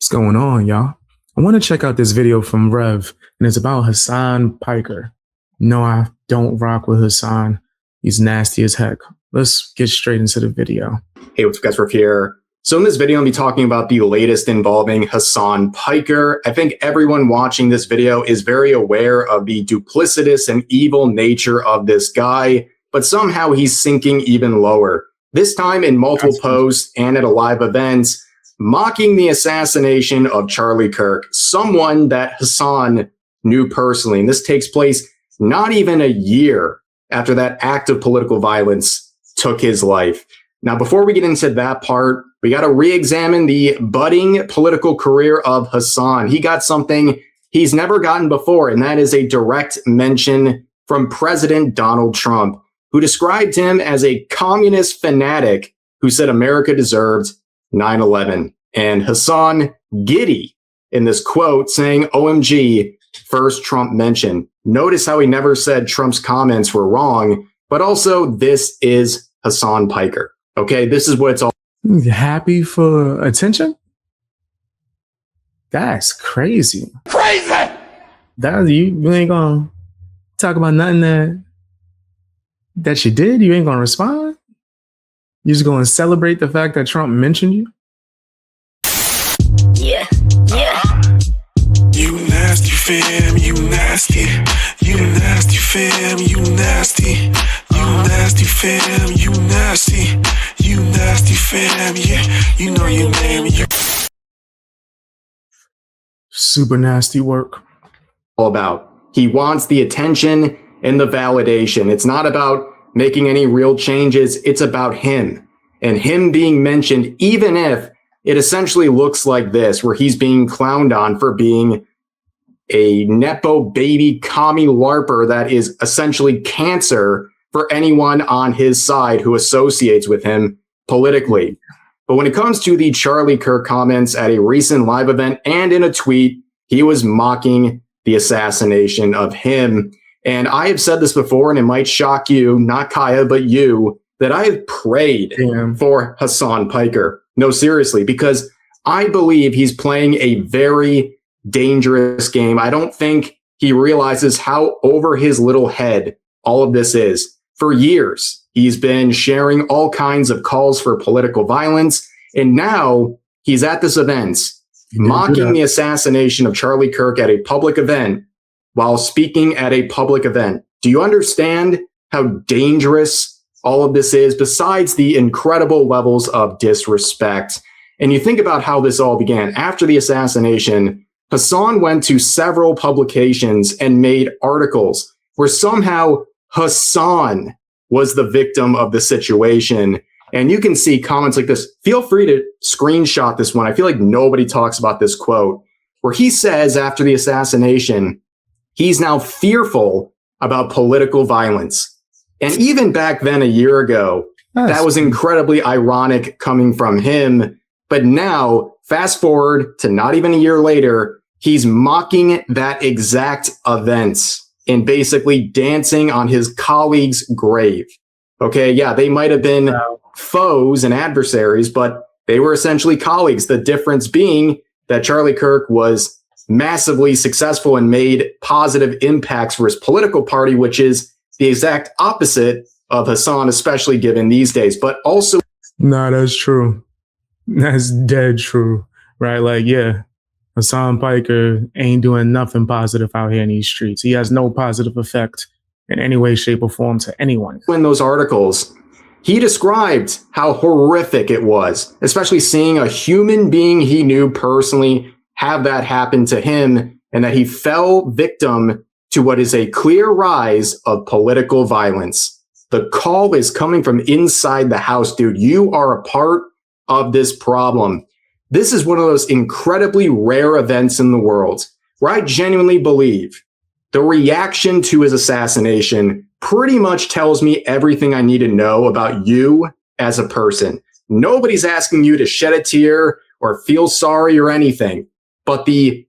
What's going on, y'all? I want to check out this video from Rev, and it's about Hasan Piker. No, I don't rock with Hasan. He's nasty as heck. Let's get straight into the video. Hey, what's up guys, Rev here. So in this video, I'll be talking about the latest involving Hasan Piker. I think everyone watching this video is very aware of the duplicitous and evil nature of this guy, but somehow he's sinking even lower. This time in multiple posts and at a live event, mocking the assassination of Charlie Kirk, someone that Hasan knew personally. And this takes place not even a year after that act of political violence took his life. Now, before we get into that part, we got to re-examine the budding political career of Hasan. He got something he's never gotten before, and that is a direct mention from President Donald Trump, who described him as a communist fanatic who said America deserved 9/11. And Hasan giddy in this quote saying, OMG, first Trump mention. Notice how he never said Trump's comments were wrong, but also this is Hasan Piker. Okay, this is what it's all. Happy for attention? That's crazy. Crazy! That you ain't gonna talk about nothing that you did? You ain't gonna respond? You just gonna celebrate the fact that Trump mentioned you? Yeah. You nasty fam, you nasty. You nasty fam, you nasty. You nasty fam, you nasty. You nasty fam, yeah. You know your name. Super nasty work. All about. He wants the attention and the validation. It's not about making any real changes. It's about him and him being mentioned, even if it essentially looks like this, where he's being clowned on for being a Nepo baby commie LARPer that is essentially cancer for anyone on his side who associates with him politically. But when it comes to the Charlie Kirk comments at a recent live event and in a tweet, he was mocking the assassination of him. And I have said this before, and it might shock you, not Kaya, but you, that I have prayed for Hasan Piker. No, seriously, because I believe he's playing a very dangerous game. I don't think he realizes how over his little head all of this is. For years, he's been sharing all kinds of calls for political violence, and now he's at this event mocking the assassination of Charlie Kirk at a public event while speaking at a public event. Do you understand how dangerous all of this is, besides the incredible levels of disrespect? And you think about how this all began. After the assassination, Hasan went to several publications and made articles where somehow Hasan was the victim of the situation. And you can see comments like this. Feel free to screenshot this one. I feel like nobody talks about this quote where he says after the assassination, he's now fearful about political violence. And even back then, a year ago, that was incredibly ironic coming from him. But now, fast forward to not even a year later, he's mocking that exact event and basically dancing on his colleague's grave. Okay, yeah, they might have been foes and adversaries, but they were essentially colleagues. The difference being that Charlie Kirk was massively successful and made positive impacts for his political party, which is the exact opposite of Hasan, especially given these days. But also, Nah, that's true. That's dead true, right? Like, yeah, Hasan Piker ain't doing nothing positive out here in these streets. He has no positive effect in any way, shape, or form to anyone. in those articles, he described how horrific it was, especially seeing a human being he knew personally have that happen to him, and that he fell victim to what is a clear rise of political violence. The call is coming from inside the house, dude. You are a part of this problem. This is one of those incredibly rare events in the world where I genuinely believe the reaction to his assassination pretty much tells me everything I need to know about you as a person. Nobody's asking you to shed a tear or feel sorry or anything, but the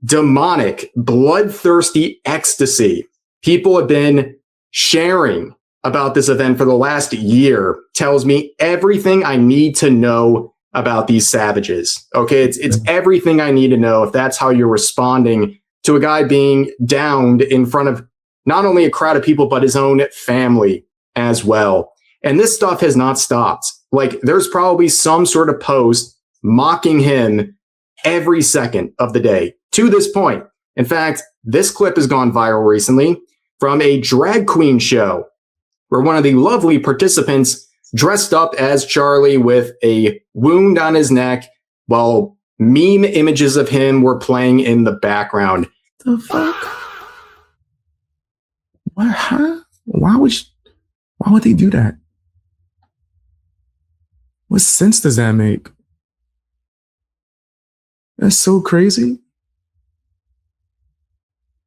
demonic, bloodthirsty ecstasy people have been sharing about this event for the last year tells me everything I need to know about these savages. Okay, it's everything I need to know if that's how you're responding to a guy being downed in front of not only a crowd of people, but his own family as well. And this stuff has not stopped. Like, there's probably some sort of post mocking him every second of the day to this point. In fact, this clip has gone viral recently from a drag queen show where one of the lovely participants dressed up as Charlie with a wound on his neck while meme images of him were playing in the background. The fuck? What? Huh? Why would they do that? What sense does that make? That's so crazy.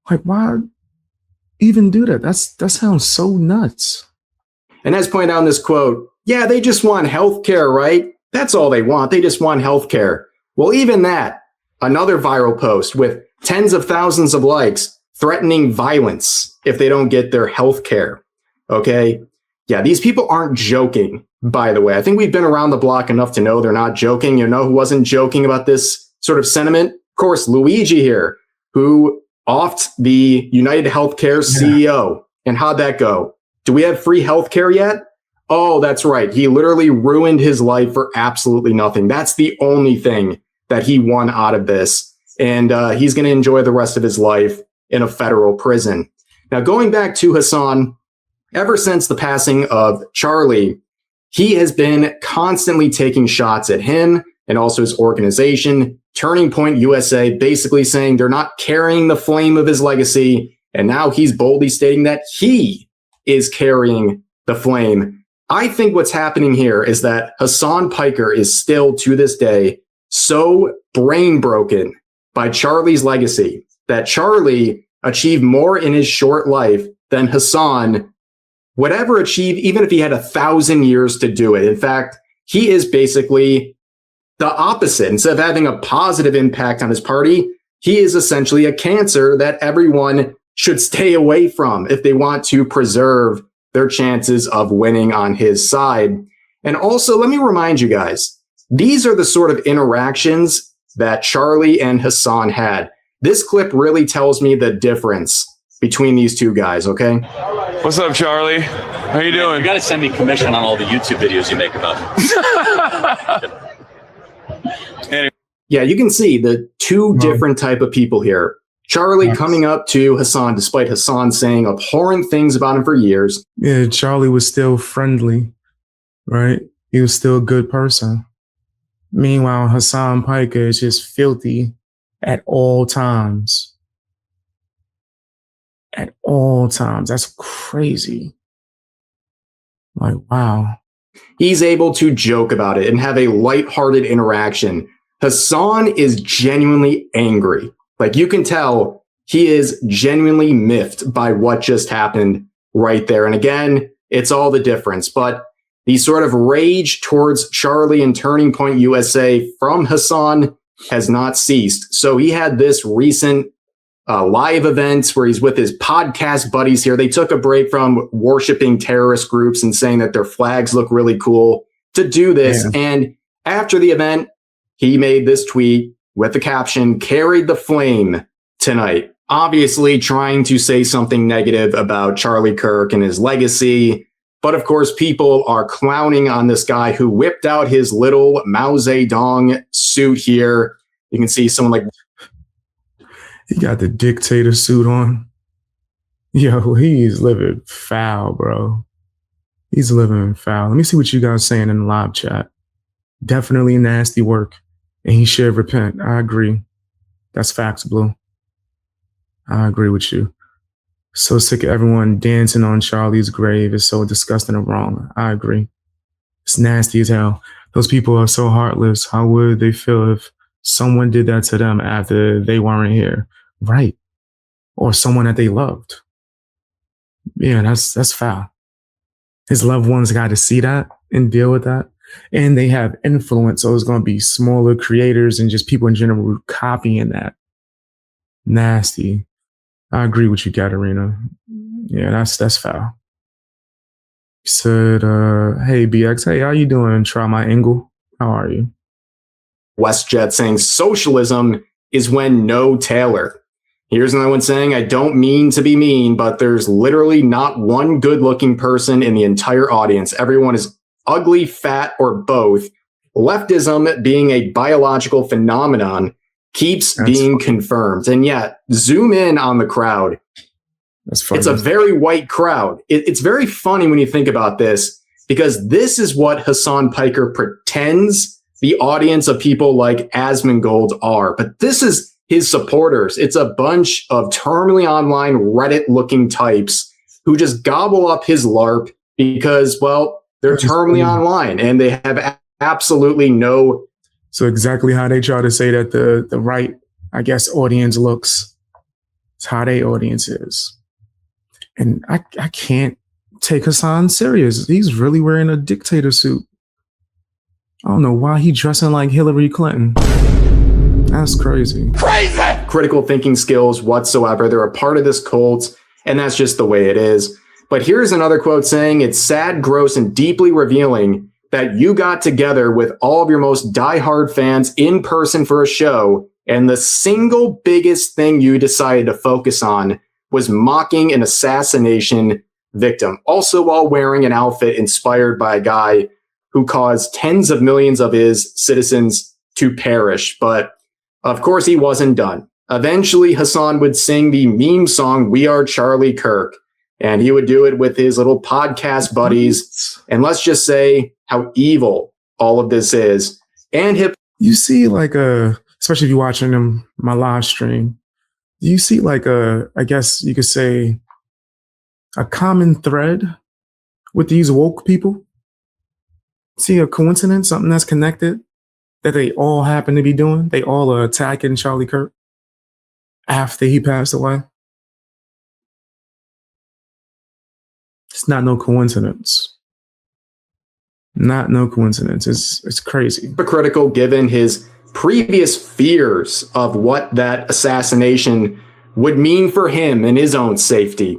Like, why even do that? That sounds so nuts. And as pointed out in this quote, yeah, they just want healthcare, right? That's all they want. They just want healthcare. Well, even that, another viral post with tens of thousands of likes threatening violence if they don't get their healthcare. Okay. Yeah, these people aren't joking, by the way. I think we've been around the block enough to know they're not joking. You know who wasn't joking about this sort of sentiment? Of course, Luigi here, who offed the United Healthcare CEO. And how'd that go? Do we have free healthcare yet? Oh, that's right. He literally ruined his life for absolutely nothing. That's the only thing that he won out of this. And he's going to enjoy the rest of his life in a federal prison. Now, going back to Hasan, ever since the passing of Charlie, he has been constantly taking shots at him and also his organization, Turning Point USA, basically saying they're not carrying the flame of his legacy. And now he's boldly stating that he is carrying the flame. I think what's happening here is that Hasan Piker is still, to this day, so brain broken by Charlie's legacy that Charlie achieved more in his short life than Hasan would ever achieve, even if he had 1,000 years to do it. In fact, he is basically the opposite. Instead of having a positive impact on his party, he is essentially a cancer that everyone should stay away from if they want to preserve their chances of winning on his side. And also, let me remind you guys, these are the sort of interactions that Charlie and Hasan had. This clip really tells me the difference between these two guys, okay? What's up, Charlie? How you doing? You got to send me commission on all the YouTube videos you make about me. Yeah, you can see the two different type of people here. Charlie coming up to Hasan, despite Hasan saying abhorrent things about him for years. Yeah, Charlie was still friendly, right? He was still a good person. Meanwhile, Hasan Piker is just filthy at all times. At all times. That's crazy. Like, wow. He's able to joke about it and have a lighthearted interaction. Hasan is genuinely angry. Like, you can tell he is genuinely miffed by what just happened right there. And again, it's all the difference. But the sort of rage towards Charlie and Turning Point USA from Hasan has not ceased. So he had this recent live event where he's with his podcast buddies here. They took a break from worshiping terrorist groups and saying that their flags look really cool to do this. Yeah. And after the event, he made this tweet with the caption, "Carried the flame tonight." Obviously trying to say something negative about Charlie Kirk and his legacy. But of course, people are clowning on this guy who whipped out his little Mao Zedong suit here. You can see someone like... He got the dictator suit on. Yo, he's living foul, bro. He's living foul. Let me see what you guys saying in the live chat. Definitely nasty work. And he should repent. I agree. That's facts, Blue. I agree with you. So sick of everyone dancing on Charlie's grave. It's so disgusting and wrong. I agree. It's nasty as hell. Those people are so heartless. How would they feel if someone did that to them after they weren't here? Right. Or someone that they loved. Yeah, that's foul. His loved ones got to see that and deal with that. And they have influence. So it's going to be smaller creators and just people in general copying that. Nasty. I agree with you, Katarina. Yeah, that's foul. He said, hey, BX, hey, how you doing? Try my angle. How are you? WestJet saying socialism is when no Taylor. Here's another one saying, I don't mean to be mean, but there's literally not one good-looking person in the entire audience. Everyone is ugly, fat, or both. Leftism, being a biological phenomenon, keeps being confirmed. And yet, zoom in on the crowd. That's funny. It's a very white crowd. It's very funny when you think about this, because this is what Hasan Piker pretends the audience of people like Asmongold are. But this is his supporters. It's a bunch of terminally online Reddit-looking types who just gobble up his LARP because, well, they're terminally online and they have absolutely no. So exactly how they try to say that the right, I guess, audience looks. It's how their audience is. And I can't take Hasan serious. He's really wearing a dictator suit. I don't know why he's dressing like Hillary Clinton. That's crazy. Crazy! Critical thinking skills whatsoever. They're a part of this cult, and that's just the way it is. But here's another quote saying, it's sad, gross, and deeply revealing that you got together with all of your most diehard fans in person for a show, and the single biggest thing you decided to focus on was mocking an assassination victim, also while wearing an outfit inspired by a guy who caused tens of millions of his citizens to perish. But of course, he wasn't done. Eventually, Hasan would sing the meme song, We Are Charlie Kirk, and he would do it with his little podcast buddies. And let's just say how evil all of this is. And you see, like, especially if you're watching my live stream, you see, like, I guess you could say, a common thread with these woke people. See a coincidence, something that's connected? That they all happen to be doing. They all are attacking Charlie Kirk after he passed away. It's not no coincidence. Not no coincidence. It's crazy. Hypocritical given his previous fears of what that assassination would mean for him and his own safety.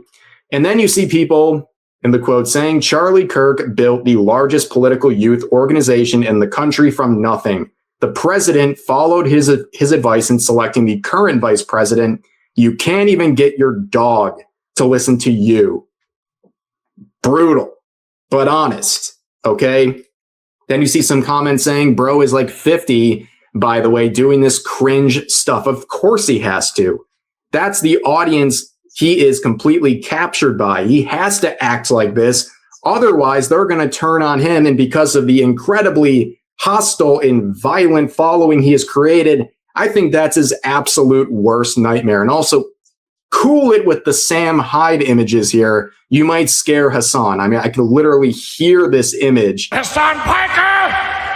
And then you see people in the quote saying, Charlie Kirk built the largest political youth organization in the country from nothing. The president followed his advice in selecting the current vice president. You can't even get your dog to listen to you. Brutal, but honest. Okay. Then you see some comments saying, bro is like 50, by the way, doing this cringe stuff. Of course he has to. That's the audience he is completely captured by. He has to act like this. Otherwise, they're going to turn on him. And because of the incredibly hostile and violent following he has created, I think that's his absolute worst nightmare. And also, cool it with the Sam Hyde images here. You might scare Hasan. I mean, I could literally hear this image. Hasan Piker,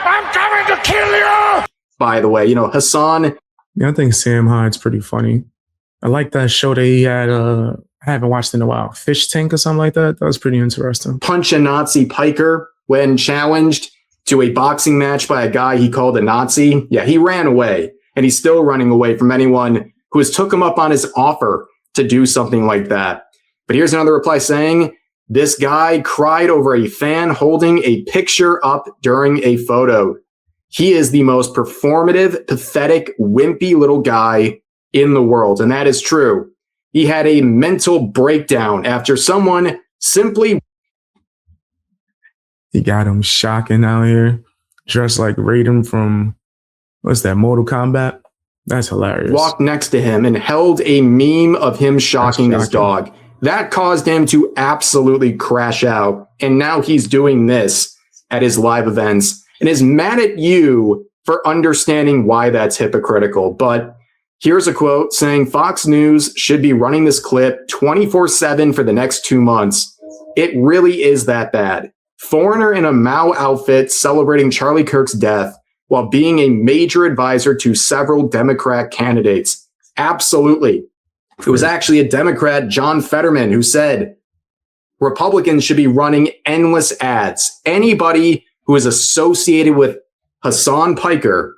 I'm coming to kill you! By the way, you know, Hasan. Yeah, I think Sam Hyde's pretty funny. I like that show that he had, I haven't watched in a while, Fish Tank or something like that. That was pretty interesting. Punch a Nazi Piker when challenged to a boxing match by a guy he called a Nazi. Yeah, he ran away, and he's still running away from anyone who has took him up on his offer to do something like that. But here's another reply saying, this guy cried over a fan holding a picture up during a photo. He is the most performative, pathetic, wimpy little guy in the world. And that is true. He had a mental breakdown after someone simply. He got him shocking out here, dressed like Raiden from, what's that, Mortal Kombat? That's hilarious. Walked next to him and held a meme of him shocking his dog. That caused him to absolutely crash out. And now he's doing this at his live events and is mad at you for understanding why that's hypocritical. But here's a quote saying Fox News should be running this clip 24/7 for the next 2 months. It really is that bad. Foreigner in a Mao outfit celebrating Charlie Kirk's death while being a major advisor to several Democrat candidates. Absolutely. It was actually a Democrat, John Fetterman, who said Republicans should be running endless ads. Anybody who is associated with Hasan Piker,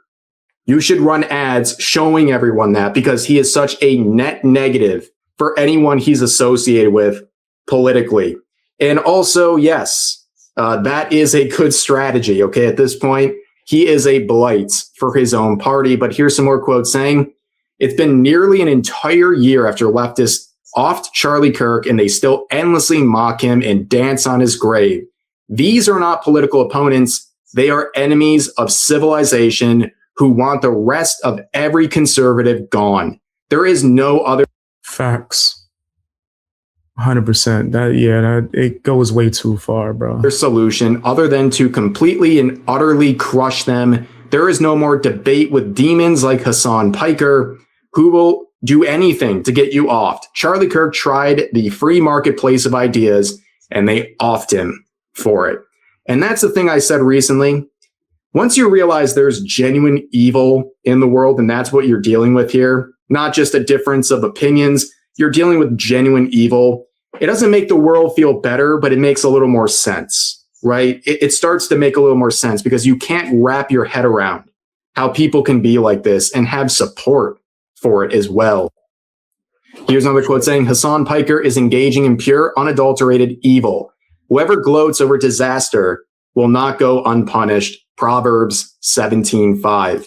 you should run ads showing everyone that, because he is such a net negative for anyone he's associated with politically. And also, yes, that is a good strategy. Okay. At this point, he is a blight for his own party. But here's some more quotes saying, it's been nearly an entire year after leftists offed Charlie Kirk and they still endlessly mock him and dance on his grave. These are not political opponents. They are enemies of civilization who want the rest of every conservative gone. There is no other Facts. 100%. It goes way too far, bro. solution other than to completely and utterly crush them. There is no more debate with demons like Hasan Piker, who will do anything to get you offed. Charlie Kirk tried the free marketplace of ideas, and they offed him for it. And that's the thing I said recently. Once you realize there's genuine evil in the world, and that's what you're dealing with here, not just a difference of opinions, you're dealing with genuine evil. It doesn't make the world feel better, but it makes a little more sense, right? It starts to make a little more sense because you can't wrap your head around how people can be like this and have support for it as well. Here's another quote saying, Hasan Piker is engaging in pure, unadulterated evil. Whoever gloats over disaster will not go unpunished. Proverbs 17:5.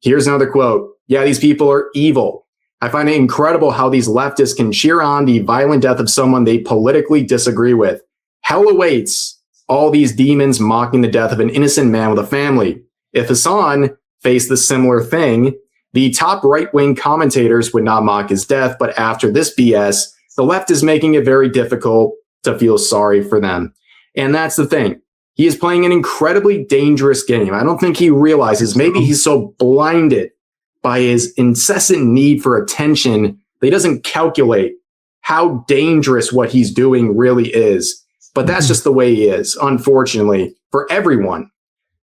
Here's another quote. Yeah, these people are evil. I find it incredible how these leftists can cheer on the violent death of someone they politically disagree with. Hell awaits all these demons mocking the death of an innocent man with a family. If Hasan faced the similar thing, the top right-wing commentators would not mock his death, but after this BS, the left is making it very difficult to feel sorry for them. And that's the thing. He is playing an incredibly dangerous game. I don't think he realizes, maybe he's so blinded by his incessant need for attention that he doesn't calculate how dangerous what he's doing really is. But that's just the way he is, unfortunately, for everyone.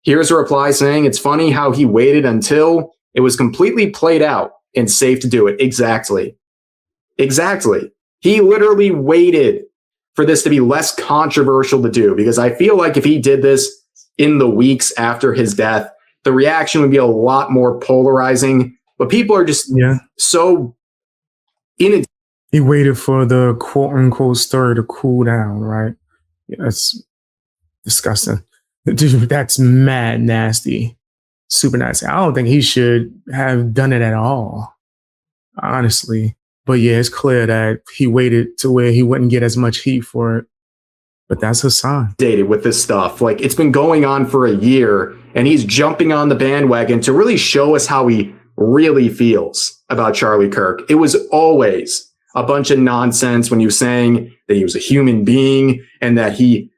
Here's a reply saying, it's funny how he waited until it was completely played out and safe to do it. Exactly. He literally waited for this to be less controversial to do, because I feel like if he did this in the weeks after his death, the reaction would be a lot more polarizing. But people are just so in it. He waited for the quote unquote story to cool down, right? Yeah, that's disgusting. Dude, that's mad nasty. Super nasty. I don't think he should have done it at all, honestly. But yeah, it's clear that he waited to where he wouldn't get as much heat for it. But that's Hasan. Dated with this stuff. Like, it's been going on for a year, and he's jumping on the bandwagon to really show us how he really feels about Charlie Kirk. It was always a bunch of nonsense when he was saying that he was a human being and that he,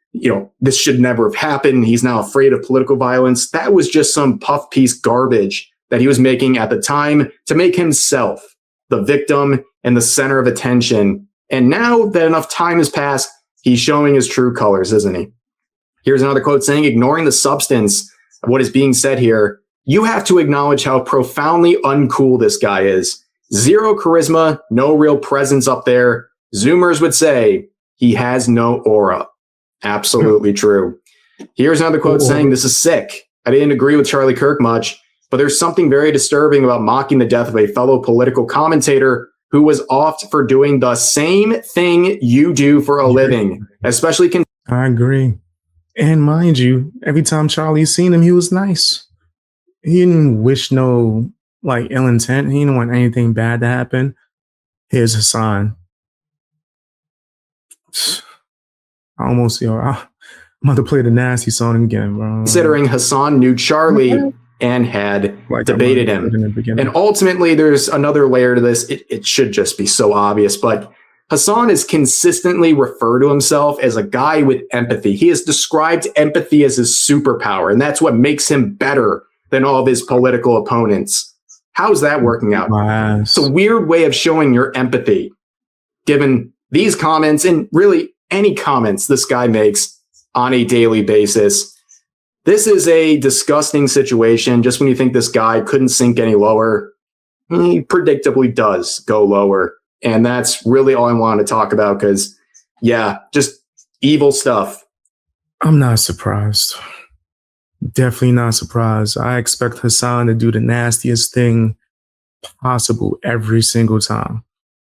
this should never have happened. He's now afraid of political violence. That was just some puff piece garbage that he was making at the time to make himself the victim and the center of attention. And now that enough time has passed, he's showing his true colors, isn't he? Here's another quote saying, ignoring the substance of what is being said here, you have to acknowledge how profoundly uncool this guy is. Zero charisma, no real presence up there. Zoomers would say he has no aura. Absolutely true. Here's another quote saying, this is sick. I didn't agree with Charlie Kirk much, but there's something very disturbing about mocking the death of a fellow political commentator who was offed for doing the same thing you do for a living, especially. I agree. And mind you, every time Charlie seen him, he was nice. He didn't wish no ill intent. He didn't want anything bad to happen. Here's Hasan. I'm about to play the nasty song again, bro. Considering Hasan knew Charlie and had debated him. And ultimately, there's another layer to this. It should just be so obvious, but Hasan has consistently referred to himself as a guy with empathy. He has described empathy as his superpower, and that's what makes him better than all of his political opponents. How's that working out? It's a weird way of showing your empathy, given these comments and really any comments this guy makes on a daily basis. This is a disgusting situation. Just when you think this guy couldn't sink any lower, he predictably does go lower. And that's really all I wanted to talk about because, just evil stuff. I'm not surprised. Definitely not surprised. I expect Hasan to do the nastiest thing possible every single time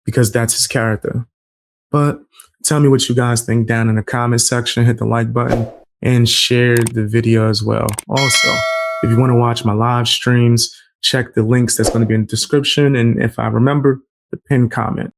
because that's his character. But tell me what you guys think down in the comment section. Hit the like button and share the video as well. Also, If you want to watch my live streams, check the links that's going to be in the description. And if I remember, the pinned comment.